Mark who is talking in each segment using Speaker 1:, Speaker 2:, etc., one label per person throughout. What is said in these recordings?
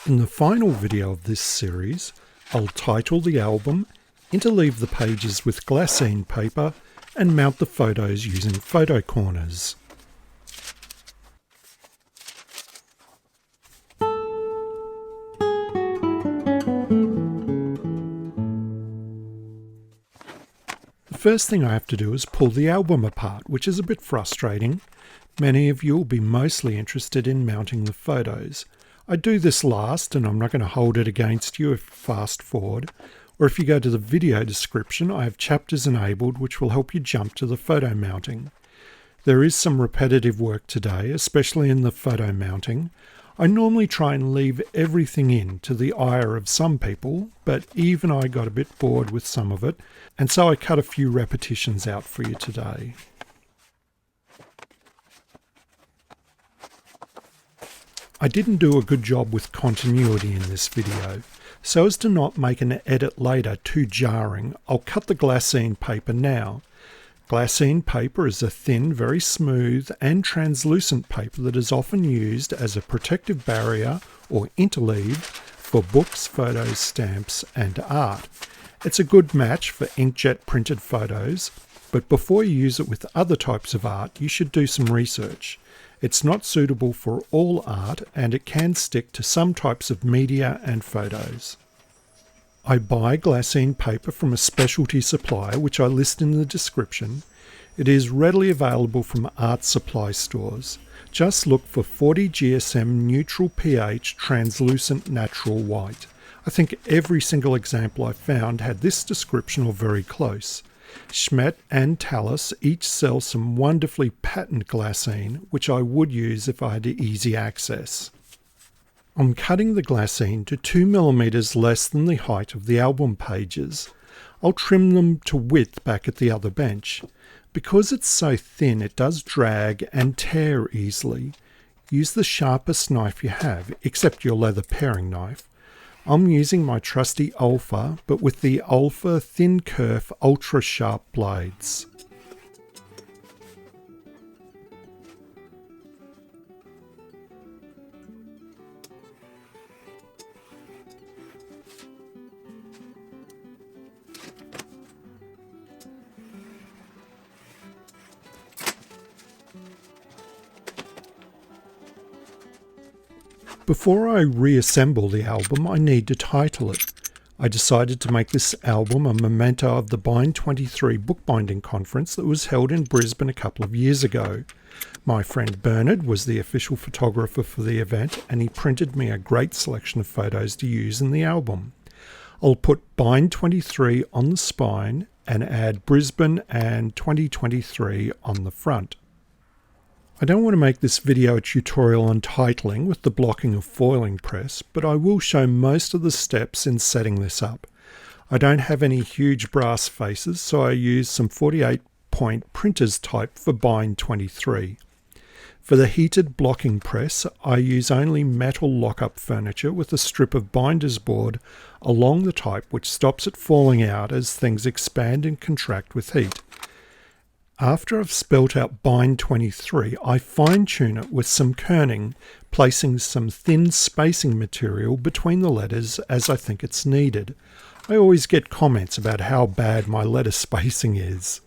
Speaker 1: In the final video of this series, I'll title the album, interleave the pages with Glassine paper, and mount the photos using photo corners. The first thing I have to do is pull the album apart, which is a bit frustrating. Many of you will be mostly interested in mounting the photos. I do this last, and I'm not going to hold it against you if you fast forward, or if you go to the video description, I have chapters enabled which will help you jump to the photo mounting. There is some repetitive work today, especially in the photo mounting. I normally try and leave everything in to the ire of some people, but even I got a bit bored with some of it, and so I cut a few repetitions out for you today. I didn't do a good job with continuity in this video. So as to not make an edit later too jarring, I'll cut the Glassine paper now. Glassine paper is a thin, very smooth and translucent paper that is often used as a protective barrier or interleave for books, photos, stamps and art. It's a good match for inkjet printed photos, but before you use it with other types of art, you should do some research. It's not suitable for all art, and it can stick to some types of media and photos. I buy Glassine paper from a specialty supplier, which I list in the description. It is readily available from art supply stores. Just look for 40 GSM neutral pH translucent natural white. I think every single example I found had this description or very close. Schmedt and Talas each sell some wonderfully patent glassine, which I would use if I had easy access. I'm cutting the glassine to 2 mm less than the height of the album pages. I'll trim them to width back at the other bench. Because it's so thin, it does drag and tear easily. Use the sharpest knife you have, except your leather paring knife. I'm using my trusty Alpha, but with the Alpha Thin Kerf Ultra Sharp blades. Before I reassemble the album, I need to title it. I decided to make this album a memento of the Bind 23 bookbinding conference that was held in Brisbane a couple of years ago. My friend Bernard was the official photographer for the event, and he printed me a great selection of photos to use in the album. I'll put Bind 23 on the spine and add Brisbane and 2023 on the front. I don't want to make this video a tutorial on titling with the blocking of foiling press, but I will show most of the steps in setting this up. I don't have any huge brass faces, so I use some 48-point printer's type for Bind 23. For the heated blocking press, I use only metal lock-up furniture with a strip of binder's board along the type which stops it falling out as things expand and contract with heat. After I've spelt out Bind 23, I fine-tune it with some kerning, placing some thin spacing material between the letters as I think it's needed. I always get comments about how bad my letter spacing is.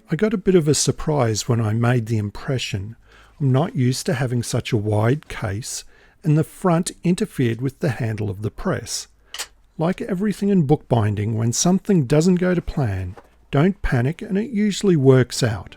Speaker 1: I got a bit of a surprise when I made the impression. I'm not used to having such a wide case, and the front interfered with the handle of the press. Like everything in bookbinding, when something doesn't go to plan, don't panic and it usually works out.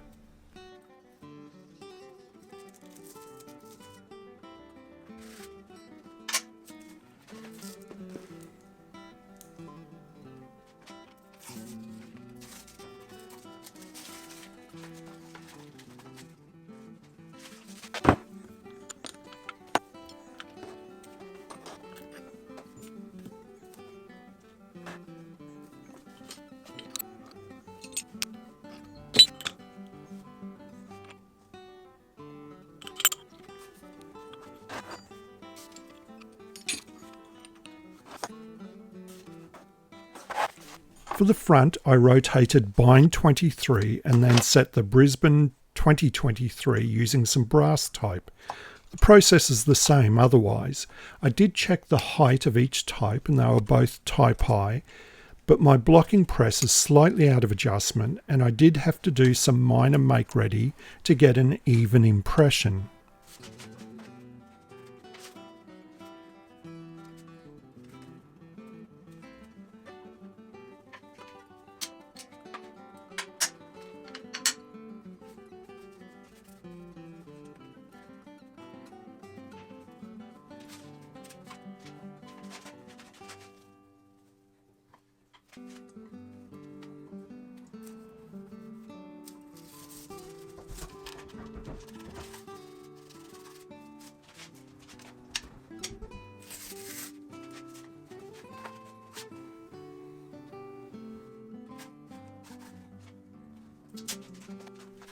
Speaker 1: For the front, I rotated bind 23 and then set the Brisbane 2023 using some brass type. The process is the same otherwise. I did check the height of each type and they were both type high, but my blocking press is slightly out of adjustment and I did have to do some minor make ready to get an even impression.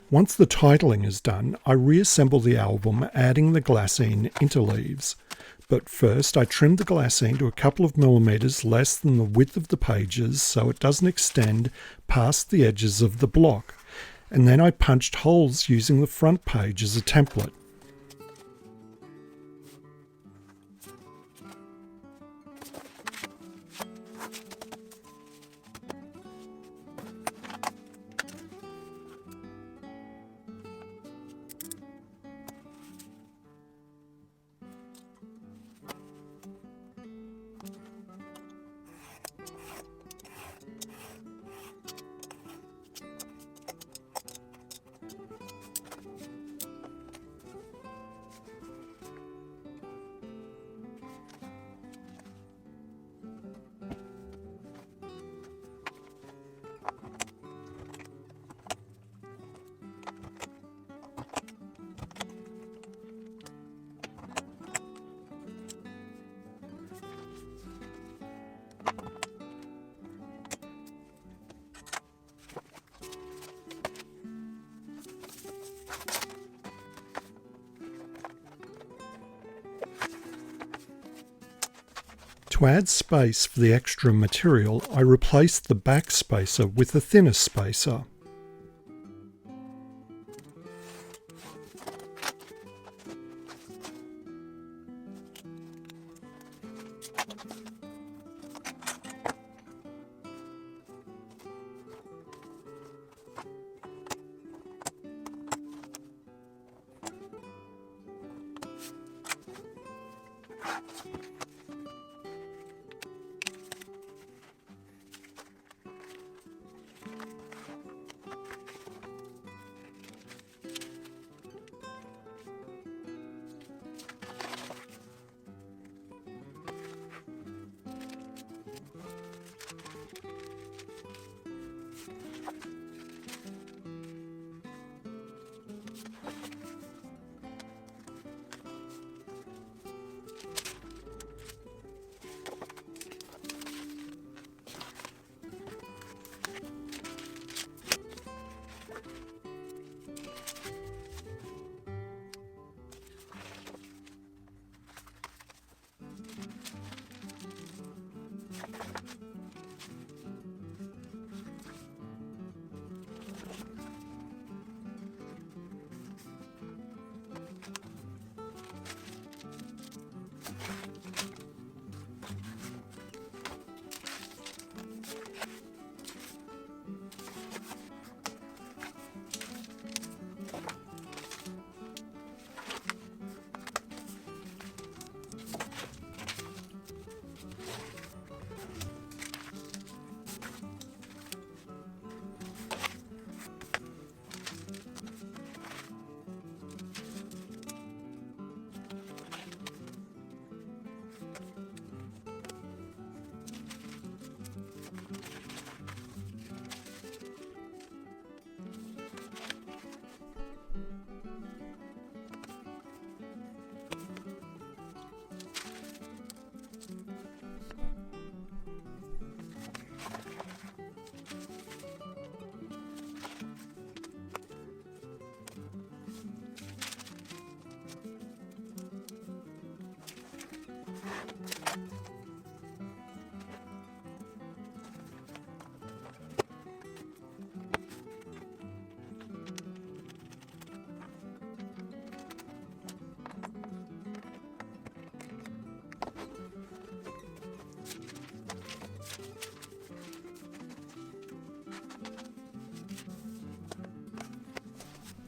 Speaker 1: Once the titling is done, I reassemble the album, adding the Glassine interleaves. But first I trimmed the Glassine to a couple of millimeters less than the width of the pages so it doesn't extend past the edges of the block. And then I punched holes using the front page as a template. To add space for the extra material, I replaced the back spacer with a thinner spacer.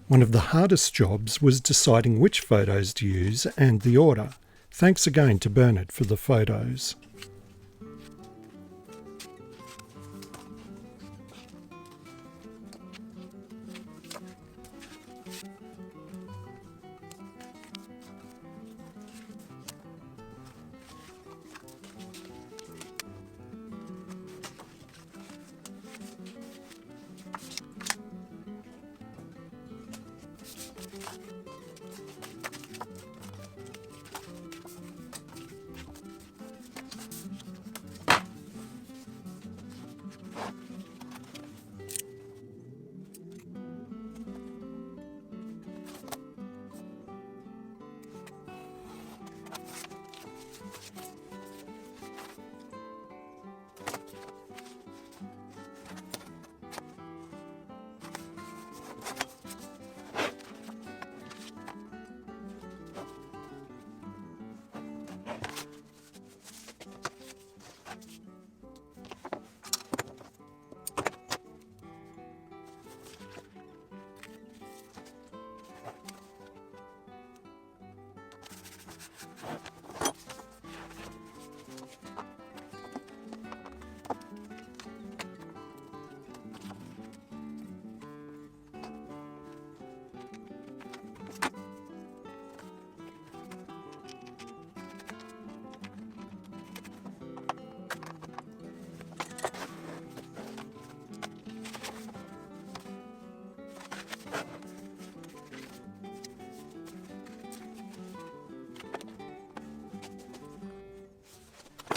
Speaker 1: One of the hardest jobs was deciding which photos to use and the order. Thanks again to Bernard for the photos.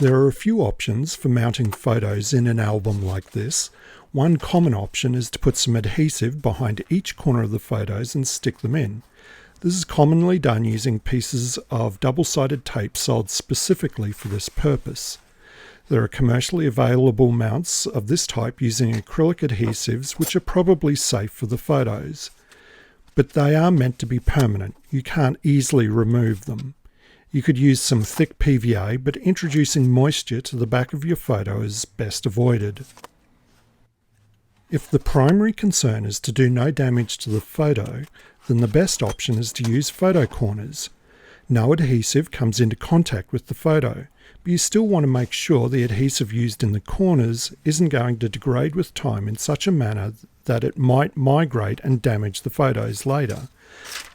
Speaker 1: There are a few options for mounting photos in an album like this. One common option is to put some adhesive behind each corner of the photos and stick them in. This is commonly done using pieces of double-sided tape sold specifically for this purpose. There are commercially available mounts of this type using acrylic adhesives, which are probably safe for the photos. But they are meant to be permanent. You can't easily remove them. You could use some thick PVA, but introducing moisture to the back of your photo is best avoided. If the primary concern is to do no damage to the photo, then the best option is to use photo corners. No adhesive comes into contact with the photo, but you still want to make sure the adhesive used in the corners isn't going to degrade with time in such a manner that it might migrate and damage the photos later.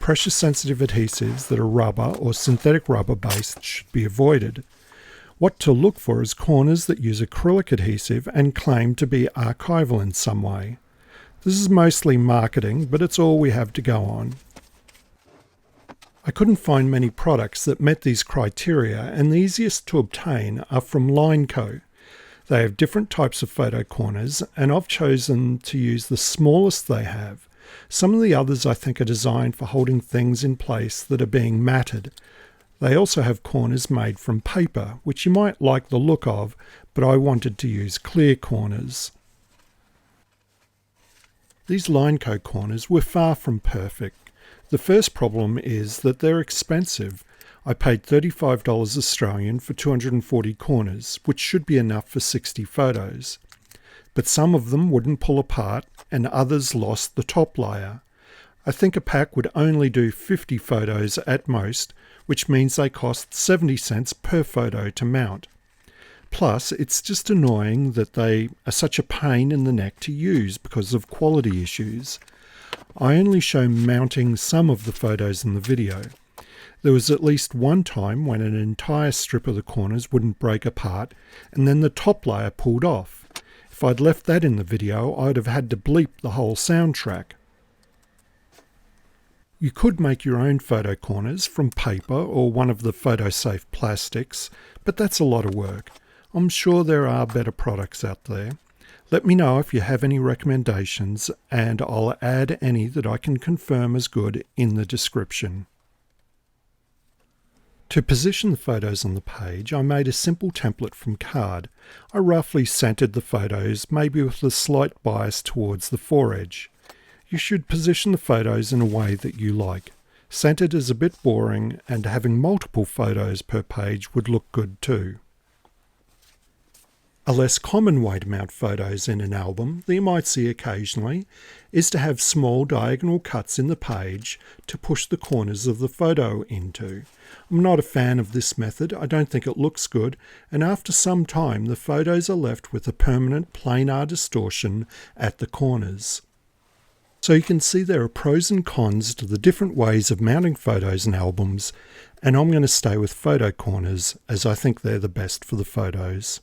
Speaker 1: Pressure-sensitive adhesives that are rubber or synthetic rubber based should be avoided. What to look for is corners that use acrylic adhesive and claim to be archival in some way. This is mostly marketing, but it's all we have to go on. I couldn't find many products that met these criteria, and the easiest to obtain are from Lineco. They have different types of photo corners, and I've chosen to use the smallest they have. Some of the others I think are designed for holding things in place that are being matted. They also have corners made from paper, which you might like the look of, but I wanted to use clear corners. These Lineco corners were far from perfect. The first problem is that they're expensive. I paid $35 Australian for 240 corners, which should be enough for 60 photos. But some of them wouldn't pull apart and others lost the top layer. I think a pack would only do 50 photos at most, which means they cost 70 cents per photo to mount. Plus, it's just annoying that they are such a pain in the neck to use because of quality issues. I only show mounting some of the photos in the video. There was at least one time when an entire strip of the corners wouldn't break apart and then the top layer pulled off. If I'd left that in the video, I'd have had to bleep the whole soundtrack. You could make your own photo corners from paper or one of the photo-safe plastics, but that's a lot of work. I'm sure there are better products out there. Let me know if you have any recommendations, and I'll add any that I can confirm as good in the description. To position the photos on the page, I made a simple template from card. I roughly centered the photos, maybe with a slight bias towards the foredge. You should position the photos in a way that you like. Centered is a bit boring, and having multiple photos per page would look good too. A less common way to mount photos in an album that you might see occasionally is to have small diagonal cuts in the page to push the corners of the photo into. I'm not a fan of this method. I don't think it looks good, and after some time the photos are left with a permanent planar distortion at the corners. So you can see there are pros and cons to the different ways of mounting photos in albums, and I'm going to stay with photo corners as I think they're the best for the photos.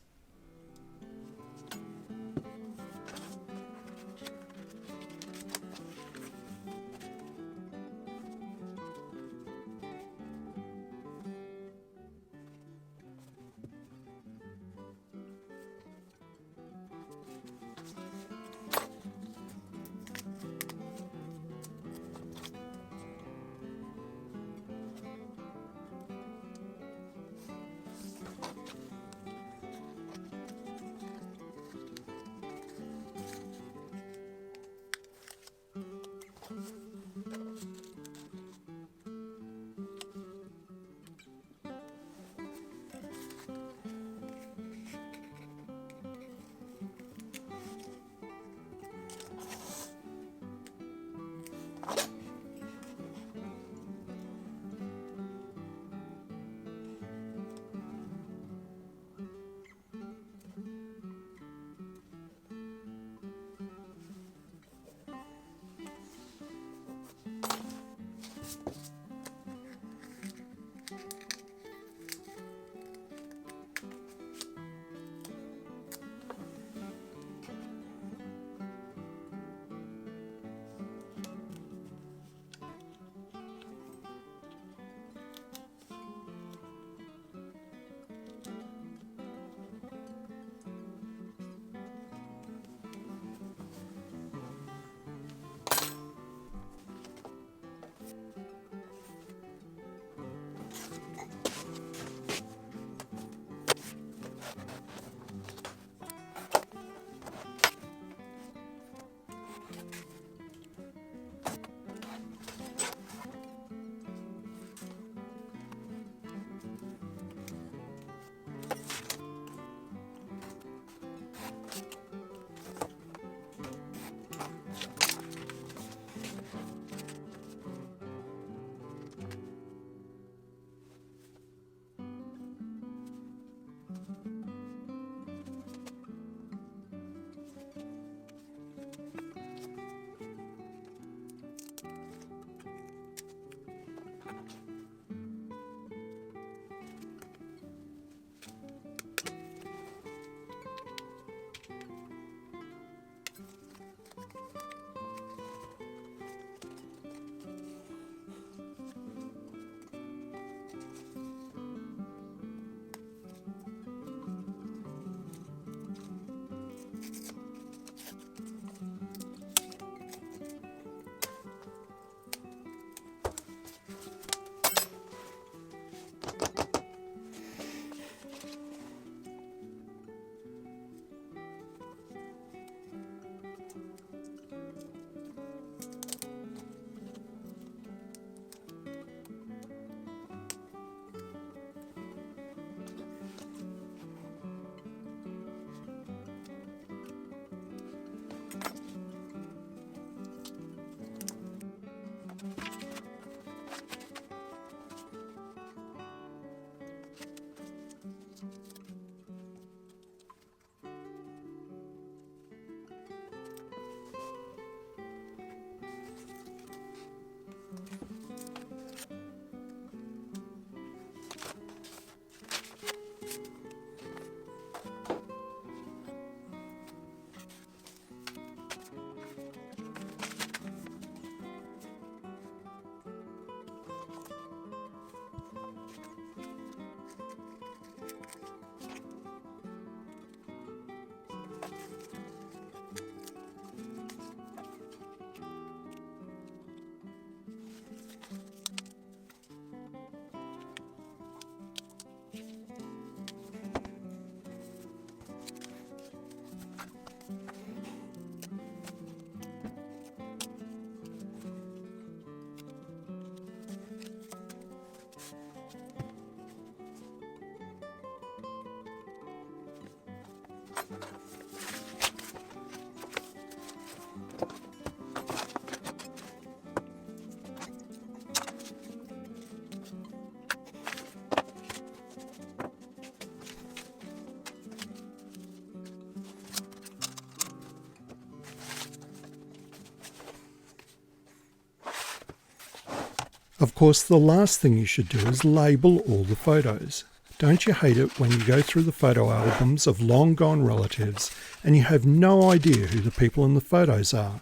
Speaker 1: Of course, the last thing you should do is label all the photos. Don't you hate it when you go through the photo albums of long gone relatives and you have no idea who the people in the photos are?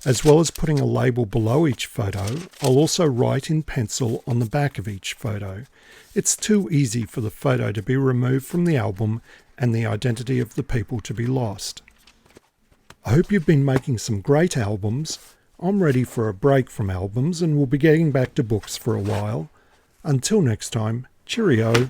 Speaker 1: As well as putting a label below each photo, I'll also write in pencil on the back of each photo. It's too easy for the photo to be removed from the album and the identity of the people to be lost. I hope you've been making some great albums. I'm ready for a break from albums and will be getting back to books for a while. Until next time, cheerio.